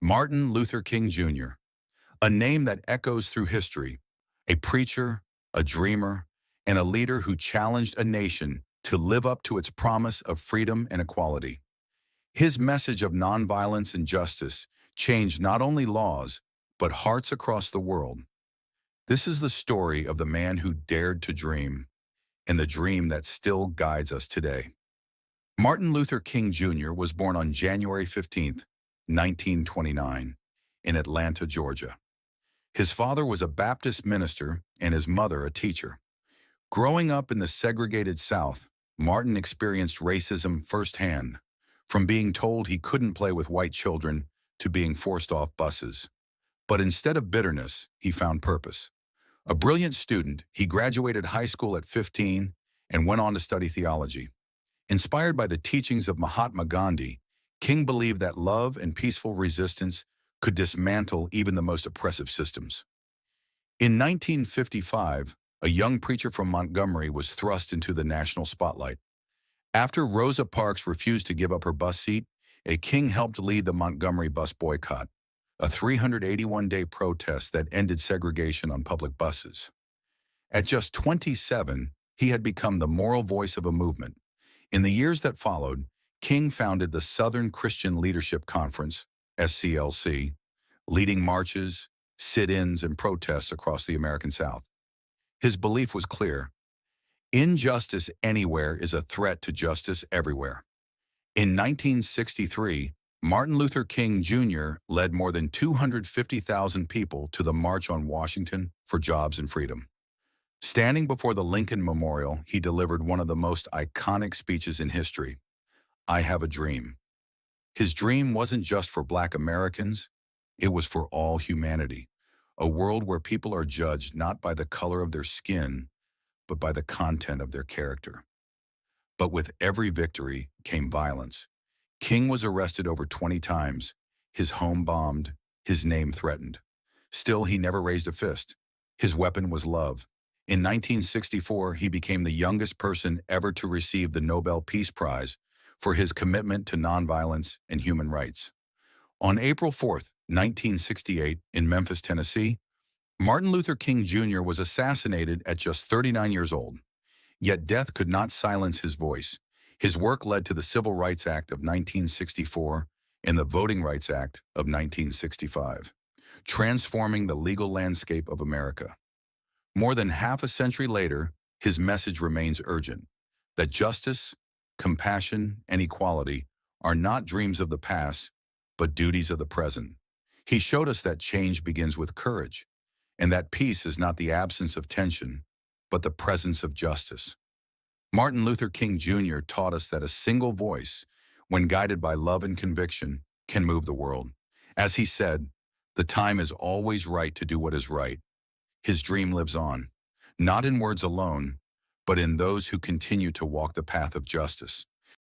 Martin Luther King Jr., a name that echoes through history, a preacher, a dreamer, and a leader who challenged a nation to live up to its promise of freedom and equality. His message of nonviolence and justice changed not only laws, but hearts across the world. This is the story of the man who dared to dream, and the dream that still guides us today. Martin Luther King Jr. was born on January 15, 1929, in Atlanta, Georgia. His father was a Baptist minister and his mother a teacher. Growing up in the segregated South, Martin experienced racism firsthand, from being told he couldn't play with white children to being forced off buses. But instead of bitterness, he found purpose. A brilliant student, he graduated high school at 15 and went on to study theology. Inspired by the teachings of Mahatma Gandhi, King believed that love and peaceful resistance could dismantle even the most oppressive systems. In 1955, a young preacher from Montgomery was thrust into the national spotlight. After Rosa Parks refused to give up her bus seat, King helped lead the Montgomery Bus Boycott, a 381-day protest that ended segregation on public buses. At just 27, he had become the moral voice of a movement. In the years that followed, King founded the Southern Christian Leadership Conference, SCLC, leading marches, sit-ins, and protests across the American South. His belief was clear: injustice anywhere is a threat to justice everywhere. In 1963, Martin Luther King Jr. led more than 250,000 people to the March on Washington for Jobs and Freedom. Standing before the Lincoln Memorial, he delivered one of the most iconic speeches in history: "I have a dream." His dream wasn't just for Black Americans, it was for all humanity, a world where people are judged not by the color of their skin, but by the content of their character. But with every victory came violence. King was arrested over 20 times, his home bombed, his name threatened. Still, he never raised a fist. His weapon was love. In 1964, he became the youngest person ever to receive the Nobel Peace Prize for his commitment to nonviolence and human rights. On April 4, 1968, in Memphis, Tennessee, Martin Luther King Jr. was assassinated at just 39 years old. Yet death could not silence his voice. His work led to the Civil Rights Act of 1964 and the Voting Rights Act of 1965, transforming the legal landscape of America. More than half a century later, his message remains urgent: that justice, compassion, and equality are not dreams of the past, but duties of the present. He showed us that change begins with courage, and that peace is not the absence of tension, but the presence of justice. Martin Luther King Jr. taught us that a single voice, when guided by love and conviction, can move the world. As he said, "The time is always right to do what is right." His dream lives on, not in words alone, but in those who continue to walk the path of justice.